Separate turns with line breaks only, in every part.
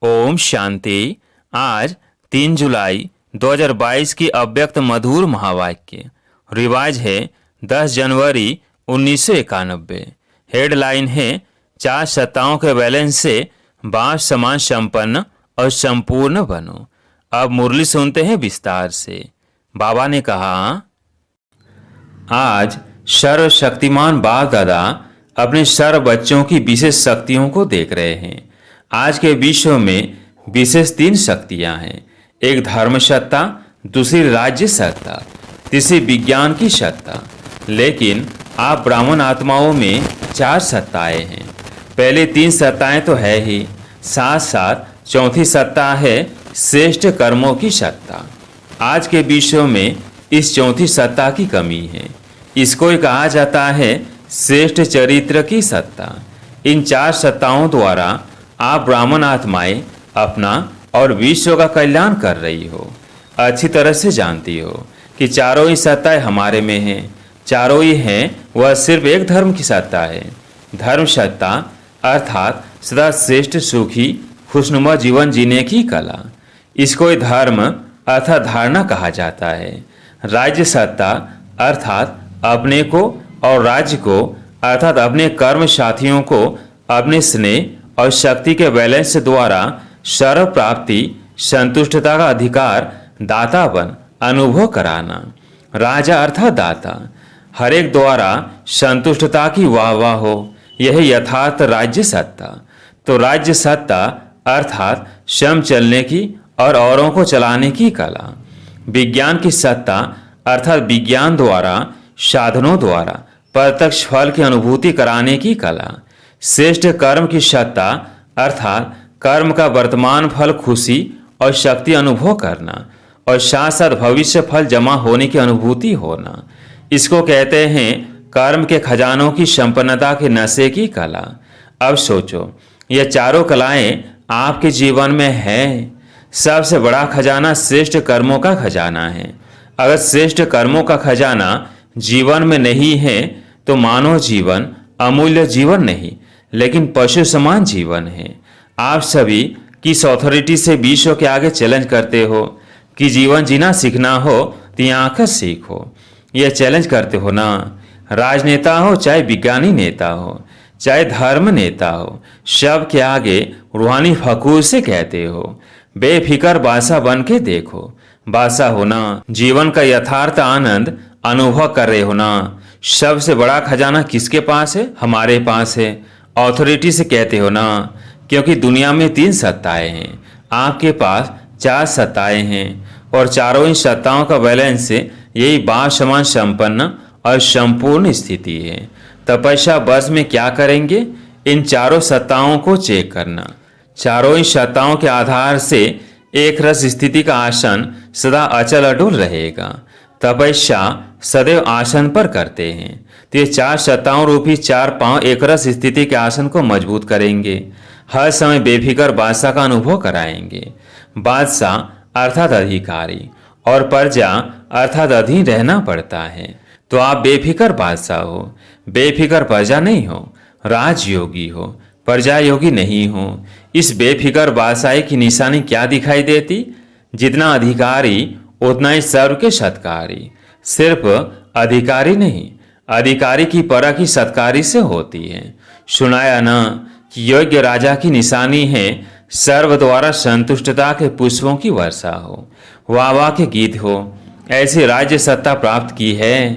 ओम शांति। आज 3 जुलाई 2022 की अव्यक्त मधुर महावाक्य रिवाज है 10 जनवरी 1991। हेडलाइन है 4 सत्ताओं के बैलेंस से बाँस समान संपन्न और संपूर्ण बनो। अब मुरली सुनते हैं विस्तार से। बाबा ने कहा, आज सर्वशक्तिमान बाप दादा अपने सर्व बच्चों की विशेष शक्तियों को देख रहे हैं। आज के विश्व में विशेष 3 शक्तियां हैं। एक धर्म सत्ता, दूसरी राज्य सत्ता, तीसरी विज्ञान की सत्ता। लेकिन आप ब्राह्मण आत्माओं में 4 सत्ताएं हैं। पहले 3 सत्ताएं तो है ही, साथ साथ चौथी सत्ता है श्रेष्ठ कर्मों की सत्ता। आज के विश्व में इस चौथी सत्ता की कमी है। इसको ही कहा जाता है श्रेष्ठ चरित्र की सत्ता। इन 4 सत्ताओं द्वारा आप ब्राह्मण आत्माएं अपना और विश्व का कल्याण कर रही हो। अच्छी तरह से जानती हो कि चारों ही सत्ताएं हमारे में हैं। चारों ही हैं, वह सिर्फ एक धर्म की सत्ता है। धर्म सत्ता अर्थात सदा श्रेष्ठ सुखी खुशनुमा जीवन जीने की कला। इसको ही धर्म अर्थात धारणा कहा जाता है। राज्य सत्ता अर्थात अपने को और राज्य को अर्थात अपने कर्म साथियों को अपने स्नेह और शक्ति के बैलेंस द्वारा सर्व प्राप्ति संतुष्टता का अधिकार दातापन अनुभव कराना। राजा अर्थात दाता, हर एक द्वारा संतुष्टता की वाह वाह हो, यह यथार्थ राज्य सत्ता। तो राज्य सत्ता अर्थात स्वयं चलने की और औरों को चलाने की कला। विज्ञान की सत्ता अर्थात विज्ञान द्वारा साधनों द्वारा प्रत्यक्ष फल की अनुभूति कराने की कला। श्रेष्ठ कर्म की सत्ता अर्थात कर्म का वर्तमान फल खुशी और शक्ति अनुभव करना और साथ साथ भविष्य फल जमा होने की अनुभूति होना। इसको कहते हैं कर्म के खजानों की संपन्नता के नशे की कला। अब सोचो, ये चारों कलाएं आपके जीवन में हैं। सबसे बड़ा खजाना श्रेष्ठ कर्मों का खजाना है। अगर श्रेष्ठ कर्मों का खजाना जीवन में नहीं है तो मानव जीवन अमूल्य जीवन नहीं, लेकिन पशु समान जीवन है। आप सभी किस अथॉरिटी से विश्व के आगे चैलेंज करते हो कि जीवन जीना सीखना हो तो यहाँ आकर सीखो। यह चैलेंज करते हो ना। राजनेता हो चाहे विज्ञानी नेता हो चाहे धर्म नेता हो, सब के आगे रूहानी फकूर से कहते हो, बेफिक्र बादशाह बन के देखो। बादशाह होना जीवन का यथार्थ आनंद अनुभव कर रहे हो ना। सबसे बड़ा खजाना किसके पास है? हमारे पास है। अथॉरिटी से कहते हो ना, क्योंकि दुनिया में 3 सत्ताएं हैं, आपके पास 4 सत्ताएं हैं और चारों ही सत्ताओं का बैलेंस यही बाप समान संपन्न और संपूर्ण स्थिति है। तपस्या बस में क्या करेंगे? इन चारों सत्ताओं को चेक करना। चारों ही सत्ताओं के आधार से एक रस स्थिति का आसन सदा अचल अडुल रहेगा। तपस्या सदैव आसन पर करते हैं, तो ये 4 सत्ताओं रूपी 4 पांव एक रस स्थिति के आसन को मजबूत करेंगे। हर समय बेफिक्र बादशाह का अनुभव कराएंगे। बादशाह अर्थात अधिकारी और प्रजा अर्थात अधीन रहना पड़ता है। तो आप बेफिक्र बादशाह हो, बेफिक्र प्रजा नहीं हो। राजयोगी हो, प्रजा योगी नहीं हो। इस बेफिक्र बादशाही की निशानी क्या दिखाई देती? जितना अधिकारी उतना ही सर्व के सत्कारी। सिर्फ अधिकारी नहीं, अधिकारी की परख ही सत्कारी से होती है। सुनाया ना कि योग्य राजा की निशानी है सर्व द्वारा संतुष्टता के पुष्पों की वर्षा हो, वाह वाह के गीत हो। ऐसी राज्य सत्ता प्राप्त की है।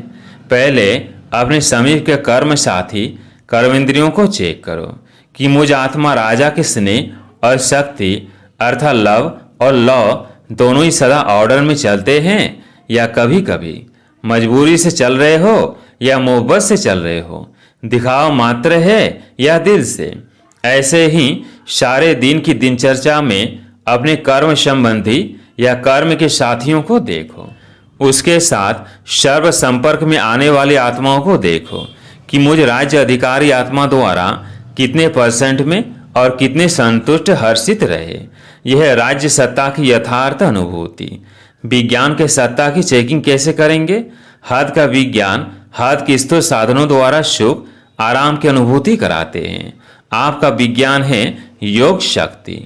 पहले अपने समीप के कर्म साथी कर्मेंद्रियों को चेक करो कि मुझ आत्मा राजा के स्नेह और शक्ति अर्थात लव और लव दोनों ही सदा ऑर्डर में चलते हैं या कभी कभी मजबूरी से चल रहे हो या मोहब्बत से चल रहे हो, दिखावा मात्र है या दिल से। ऐसे ही सारे दिन की दिनचर्या में अपने कर्म संबंधी या कर्म के साथियों को देखो। उसके साथ सर्व संपर्क में आने वाली आत्माओं को देखो कि मुझ राज्य अधिकारी आत्मा द्वारा कितने % में और कितने संतुष्ट हर्षित रहे। यह राज्य सत्ता की यथार्थ अनुभूति। विज्ञान के सत्ता की चेकिंग कैसे करेंगे? हद का विज्ञान हद की स्तुत साधनों द्वारा सुख आराम की अनुभूति कराते हैं। आपका विज्ञान है योग शक्ति।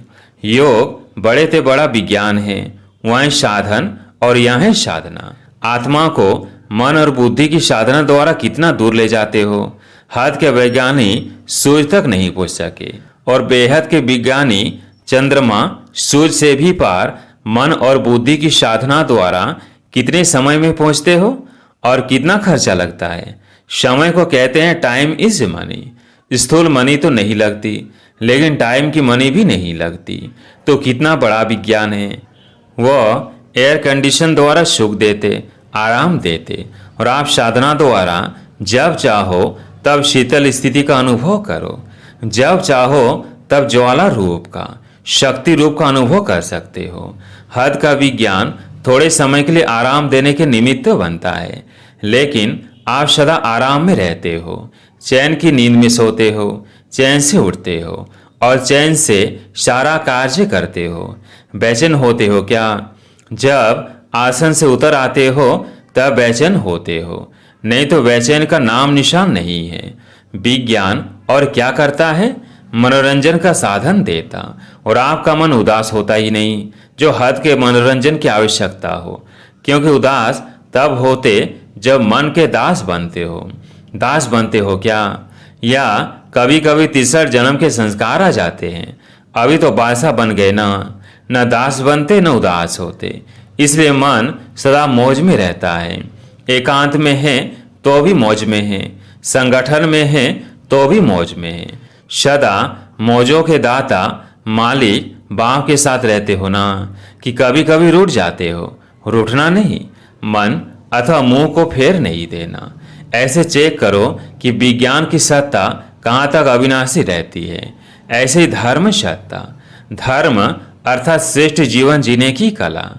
योग बड़े ते बड़ा विज्ञान है, वहीं साधन और यहाँ है साधना। आत्मा को मन और बुद्धि की साधना द्वारा कितना दूर ले जाते हो। हद के वैज्ञानिक सूर्य तक नहीं पहुंच सके और बेहद के विज्ञानी चंद्रमा सूर्य से भी पार मन और बुद्धि की साधना द्वारा कितने समय में पहुंचते हो और कितना खर्चा लगता है। समय को कहते हैं टाइम इज मनी। स्थूल मनी तो नहीं लगती, लेकिन टाइम की मनी भी नहीं लगती। तो कितना बड़ा विज्ञान है। वह एयर कंडीशन द्वारा सुख देते, आराम देते, और आप साधना द्वारा जब चाहो तब शीतल स्थिति का अनुभव करो, जब चाहो तब ज्वाला रूप का, शक्ति रूप का अनुभव कर सकते हो। हद का विज्ञान थोड़े समय के लिए आराम देने के निमित्त बनता है, लेकिन आप सदा आराम में रहते हो, चैन की नींद में सोते हो, चैन से उठते हो और चैन से सारा कार्य करते हो। बेचैन होते हो क्या? जब आसन से उतर आते हो तब बेचैन होते हो, नहीं तो बेचैन का नाम निशान नहीं है। विज्ञान और क्या करता है? मनोरंजन का साधन देता, और आपका मन उदास होता ही नहीं जो हद के मनोरंजन की आवश्यकता हो, क्योंकि उदास तब होते जब मन के दास बनते हो। दास बनते हो क्या? या कभी कभी तीसरा जन्म के संस्कार आ जाते हैं। अभी तो बादशाह बन गए ना, न दास बनते न उदास होते, इसलिए मन सदा मौज में रहता है। एकांत में है तो भी मौज में है, संगठन में है तो भी मौज में है। सदा मौजों के दाता मालिक बाप के साथ रहते हो ना, कि कभी कभी रूठ जाते हो। रूठना नहीं, मन अथवा मुंह को फेर नहीं देना। ऐसे चेक करो कि विज्ञान की सत्ता कहाँ तक अविनाशी रहती है। ऐसे ही धर्म सत्ता, धर्म अर्थात श्रेष्ठ जीवन जीने की कला,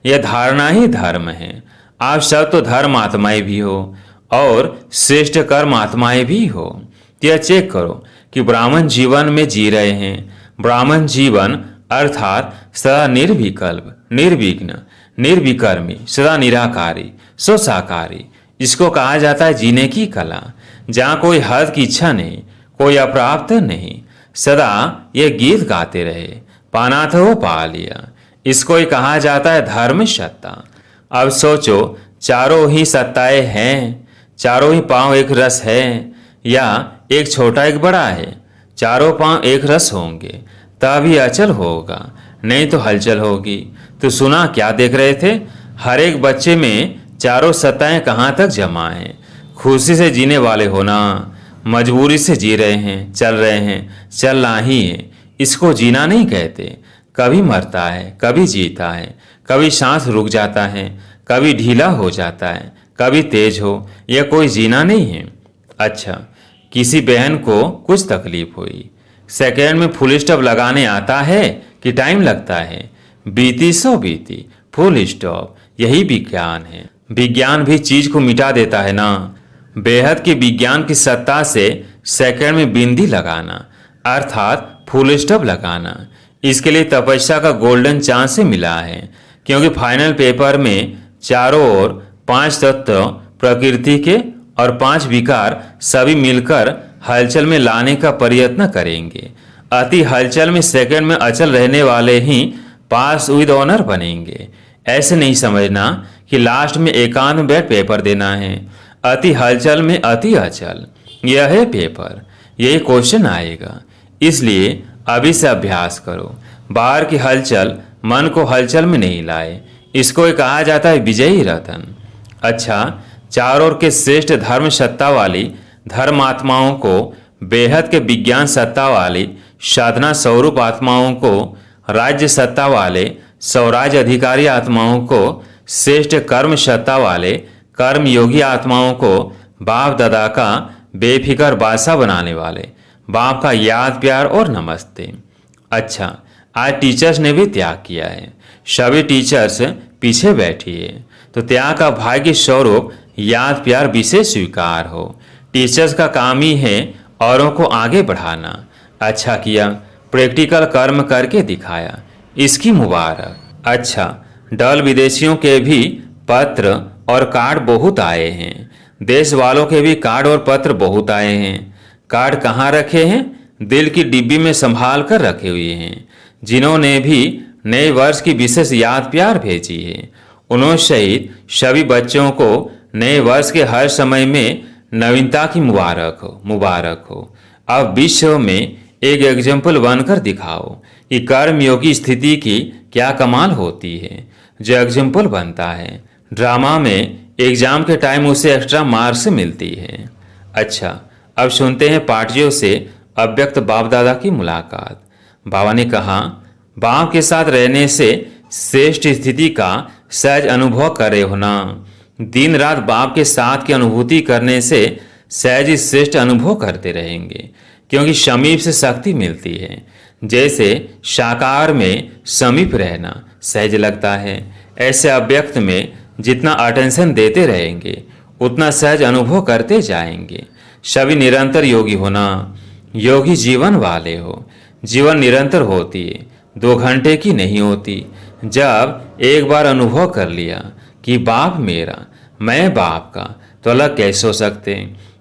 यह धारणा ही धर्म है। आप सब तो धर्म आत्माएं भी हो और श्रेष्ठ कर्म आत्माएं भी हो। यह चेक करो कि ब्राह्मण जीवन में जी रहे हैं। ब्राह्मण जीवन अर्थात सदा निर्विकल्प, निर्विघ्न, निर्विकर्मी, सदा निराकारी, स्वसाकारी, इसको कहा जाता है जीने की कला, जहाँ कोई हद की इच्छा नहीं, कोई अप्राप्त नहीं। सदा ये गीत गाते रहे, पाना था वो पा लिया, इसको ही कहा जाता है धर्म सत्ता। अब सोचो, चारों ही सत्ताएं हैं, चारों ही पांव एक रस है, या एक छोटा एक बड़ा है। चारों पांव एक रस होंगे तभी अचल होगा, नहीं तो हलचल होगी। तो सुना क्या देख रहे थे? हर एक बच्चे में चारों सत्ताएं कहाँ तक जमा हैं। खुशी से जीने वाले होना, मजबूरी से जी रहे हैं, चलना ही है, इसको जीना नहीं कहते। कभी मरता है, कभी जीता है, कभी सांस रुक जाता है, कभी ढीला हो जाता है, कभी तेज हो, यह कोई जीना नहीं है। अच्छा, किसी बहन को कुछ तकलीफ हुई, सेकेंड में फुल स्टॉप लगाने आता है कि टाइम लगता है? बीती सो बीती, फुल स्टॉप, यही विज्ञान है। विज्ञान भी चीज को मिटा देता है ना। बेहद के विज्ञान की सत्ता से सेकंड में बिंदी लगाना अर्थात फुल स्टॉप लगाना, इसके लिए तपस्या का गोल्डन चांस से मिला है, क्योंकि फाइनल पेपर में चारों ओर 5 तत्व प्रकृति के और 5 विकार सभी मिलकर हलचल में लाने का प्रयत्न करेंगे। अति हलचल में सेकंड में अचल रहने वाले ही पास विद ऑनर बनेंगे। ऐसे नहीं समझना कि लास्ट में एकांत में बैठ पेपर देना है। अति हलचल में अति अचल, यह है पेपर, यही क्वेश्चन आएगा। इसलिए अभी से अभ्यास करो। बाहर की हलचल मन को हलचल में नहीं लाए, इसको ही कहा जाता है विजयी रतन। अच्छा, चारों ओर के श्रेष्ठ धर्म सत्ता वाली धर्मात्माओं को, बेहद के विज्ञान सत्ता वाली साधना स्वरूप आत्माओं को, राज्य सत्ता वाले स्वराज्य अधिकारी आत्माओं को, श्रेष्ठ कर्म सत्ता वाले कर्म योगी आत्माओं को, बाप दादा का बेफिक्र बादशाह बनाने वाले बाप का याद प्यार और नमस्ते। अच्छा, आज टीचर्स ने भी त्याग किया है, सभी टीचर्स पीछे बैठिए, तो त्याग का भाग्य स्वरूप याद प्यार विशेष स्वीकार हो। टीचर्स का काम ही है औरों को आगे बढ़ाना। अच्छा किया, प्रैक्टिकल कर्म करके दिखाया, इसकी मुबारक। अच्छा, डल विदेशियों के भी पत्र और कार्ड बहुत आए हैं, देश वालों के भी कार्ड और पत्र बहुत आए हैं। कार्ड कहाँ रखे हैं? दिल की डिब्बी में संभाल कर रखे हुए हैं। जिन्होंने भी नए वर्ष की विशेष याद प्यार भेजी है। उन्होंने सहित सभी बच्चों को नए वर्ष के हर समय में नवीनता की मुबारक हो। अब विश्व में एक एग्जाम्पल बनकर दिखाओ कि कर्मयोगी स्थिति की क्या कमाल होती है। जो एग्जाम्पल बनता है, ड्रामा में एग्जाम के टाइम उसे एक्स्ट्रा मार्क्स मिलती है। अच्छा, अब सुनते हैं पार्टियों से अव्यक्त बाप दादा की मुलाकात। बाबा ने कहा, बाप के साथ रहने से श्रेष्ठ स्थिति का सहज अनुभव करे हो ना। दिन रात बाप के साथ की अनुभूति करने से सहज श्रेष्ठ अनुभव करते रहेंगे, क्योंकि समीप से शक्ति मिलती है। जैसे साकार में समीप रहना सहज लगता है, ऐसे अव्यक्त में जितना अटेंशन देते रहेंगे उतना सहज अनुभव करते जाएंगे। सभी निरंतर योगी होना। योगी जीवन वाले हो। जीवन निरंतर होती है, 2 घंटे की नहीं होती। जब एक बार अनुभव कर लिया कि बाप मेरा, मैं बाप का, तो अलग कैसे हो सकते।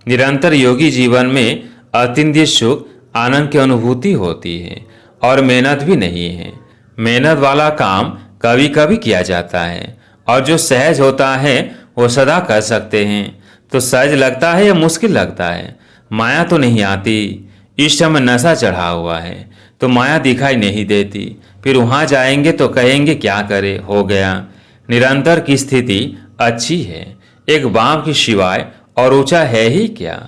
निरंतर योगी जीवन में अतिंद्रिय सुख आनंद की अनुभूति होती है और मेहनत भी नहीं है। मेहनत वाला काम कभी कभी किया जाता है और जो सहज होता है वो सदा कर सकते हैं। तो सहज लगता है या मुश्किल लगता है? माया तो नहीं आती। इस समय नशा चढ़ा हुआ है तो माया दिखाई नहीं देती। फिर वहाँ जाएंगे तो कहेंगे क्या करे, हो गया। निरंतर की स्थिति अच्छी है। एक बाप के सिवाय और ऊंचा है ही क्या।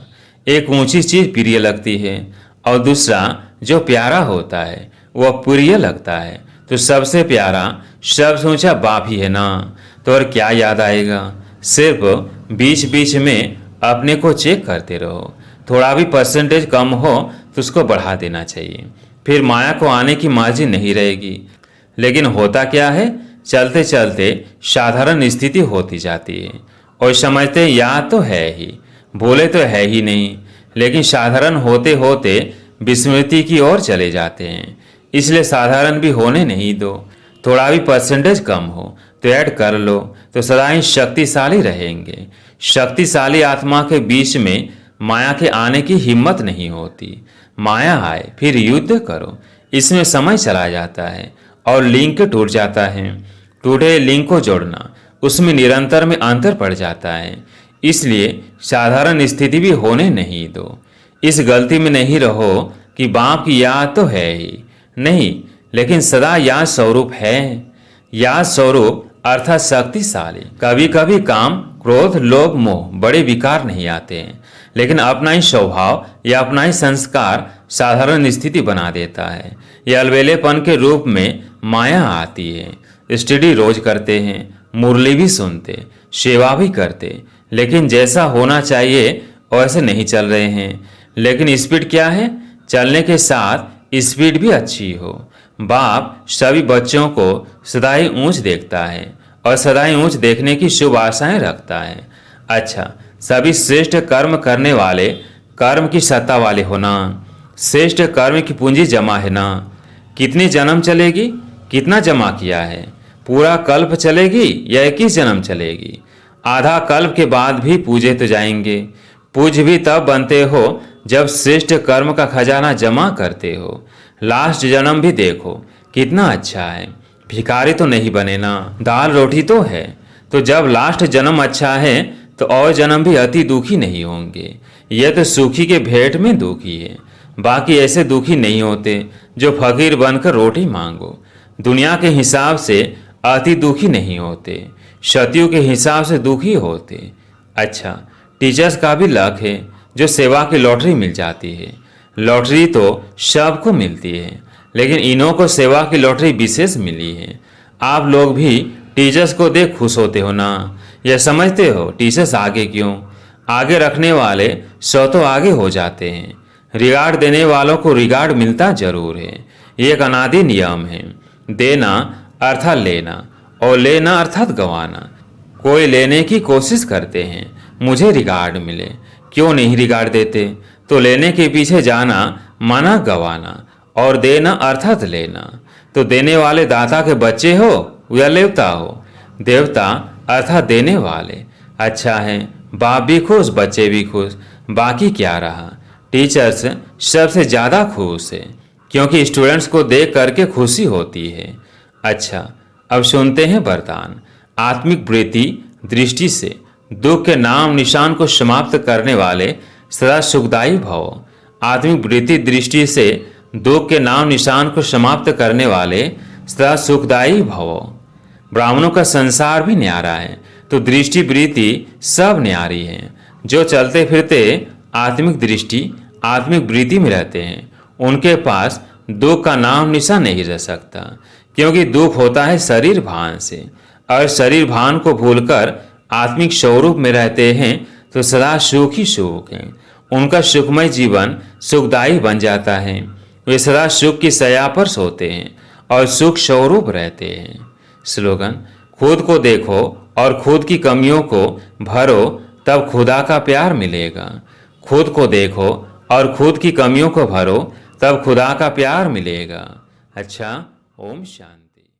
एक ऊंची चीज प्रिय लगती है और दूसरा जो प्यारा होता है वह प्रिय लगता है। तो सबसे प्यारा सबसे ऊंचा बाप ही है ना। तो और क्या याद आएगा। सिर्फ बीच बीच में अपने को चेक करते रहो। थोड़ा भी परसेंटेज कम हो तो उसको बढ़ा देना चाहिए। फिर माया को आने की मर्जी नहीं रहेगी। लेकिन होता क्या है, चलते चलते साधारण स्थिति होती जाती है और समझते हैं याद तो है ही, बोले तो है ही नहीं। लेकिन साधारण होते होते विस्मृति की ओर चले जाते हैं। इसलिए साधारण भी होने नहीं दो। थोड़ा भी परसेंटेज कम हो तो ऐड कर लो, तो सदा ही शक्तिशाली रहेंगे। शक्तिशाली आत्मा के बीच में माया के आने की हिम्मत नहीं होती। माया आए फिर युद्ध करो, इसमें समय चला जाता है और लिंक टूट जाता है। टूटे लिंक को जोड़ना, उसमें निरंतर में अंतर पड़ जाता है। इसलिए साधारण स्थिति भी होने नहीं दो। इस गलती में नहीं रहो कि बाप की याद तो है ही नहीं, लेकिन सदा याद स्वरूप है। याद स्वरूप अर्थात शक्तिशाली। कभी कभी काम, क्रोध, लोभ, मोह बड़े विकार नहीं आते हैं, लेकिन अपना ही स्वभाव या अपना ही संस्कार साधारण स्थिति बना देता है। यह अलबेलेपन के रूप में माया आती है। स्टडी रोज करते हैं, मुरली भी सुनते, सेवा भी करते, लेकिन जैसा होना चाहिए वैसे नहीं चल रहे हैं। लेकिन स्पीड क्या है, चलने के साथ स्पीड भी अच्छी हो। बाप सभी बच्चों को सदा ही ऊंच देखता है और सदा ही ऊंच देखने की शुभ आशाएं रखता है। अच्छा, सभी श्रेष्ठ कर्म करने वाले कर्म की सत्ता वाले होना। श्रेष्ठ कर्म की पूंजी जमा है ना। कितनी जन्म चलेगी, कितना जमा किया है। पूरा कल्प चलेगी या 21 जन्म चलेगी। आधा कल्प के बाद भी पूजे तो जाएंगे। पूज भी तब बनते हो जब श्रेष्ठ कर्म का खजाना जमा करते हो। लास्ट जन्म भी देखो कितना अच्छा है। भिखारी तो नहीं बने ना, दाल रोटी तो है। तो जब लास्ट जन्म अच्छा है तो और जन्म भी अति दुखी नहीं होंगे। यह तो सुखी के भेंट में दुखी है। बाकी ऐसे दुखी नहीं होते जो फकीर बनकर रोटी मांगो। दुनिया के हिसाब से अति दुखी नहीं होते, सतियों के हिसाब से दुखी होते। अच्छा, टीचर्स का भी लक है जो सेवा की लॉटरी मिल जाती है। लॉटरी तो सबको मिलती है, लेकिन इन्हों को सेवा की लॉटरी विशेष मिली है। आप लोग भी टीचर्स को देख खुश होते हो ना, यह समझते हो टीचर्स आगे क्यों। आगे रखने वाले सौ तो आगे हो जाते हैं। रिगार्ड देने वालों को रिगार्ड मिलता जरूर है। ये एक अनादि नियम है। देना अर्थात लेना और लेना अर्थात गंवाना। कोई लेने की कोशिश करते हैं, मुझे रिगार्ड मिले, क्यों नहीं रिगार्ड देते। तो लेने के पीछे जाना माना गंवाना और देना अर्थात लेना। तो देने वाले दाता के बच्चे हो या देवता हो। देवता अर्थात देने वाले। अच्छा है, बाप भी खुश, बच्चे भी खुश, बाकी क्या रहा। टीचर्स सबसे ज़्यादा खुश है, क्योंकि स्टूडेंट्स को देख करके खुशी होती है। अच्छा, अब सुनते हैं वरदान। आत्मिक वृत्ति दृष्टि से दुख के नाम निशान को समाप्त करने वाले सदा सुखदायी भव। आत्मिक वृत्ति दृष्टि से दुख के नाम निशान को समाप्त करने वाले सदा सुखदायी भव। ब्राह्मणों का संसार भी न्यारा है तो दृष्टि वृत्ति सब न्यारी है। जो चलते फिरते आत्मिक दृष्टि आत्मिक वृत्ति में रहते हैं उनके पास दुख का नाम निशान नहीं रह सकता, क्योंकि दुख होता है शरीर भान से। और शरीर भान को भूलकर आत्मिक स्वरूप में रहते हैं तो सदा सुख ही सुख है। उनका सुखमय जीवन सुखदायी बन जाता है। वे सदा सुख की शैया पर सोते हैं और सुख स्वरूप रहते हैं। स्लोगन: खुद को देखो और खुद की कमियों को भरो, तब खुदा का प्यार मिलेगा। खुद को देखो और खुद की कमियों को भरो, तब खुदा का प्यार मिलेगा। अच्छा, ओम शांति।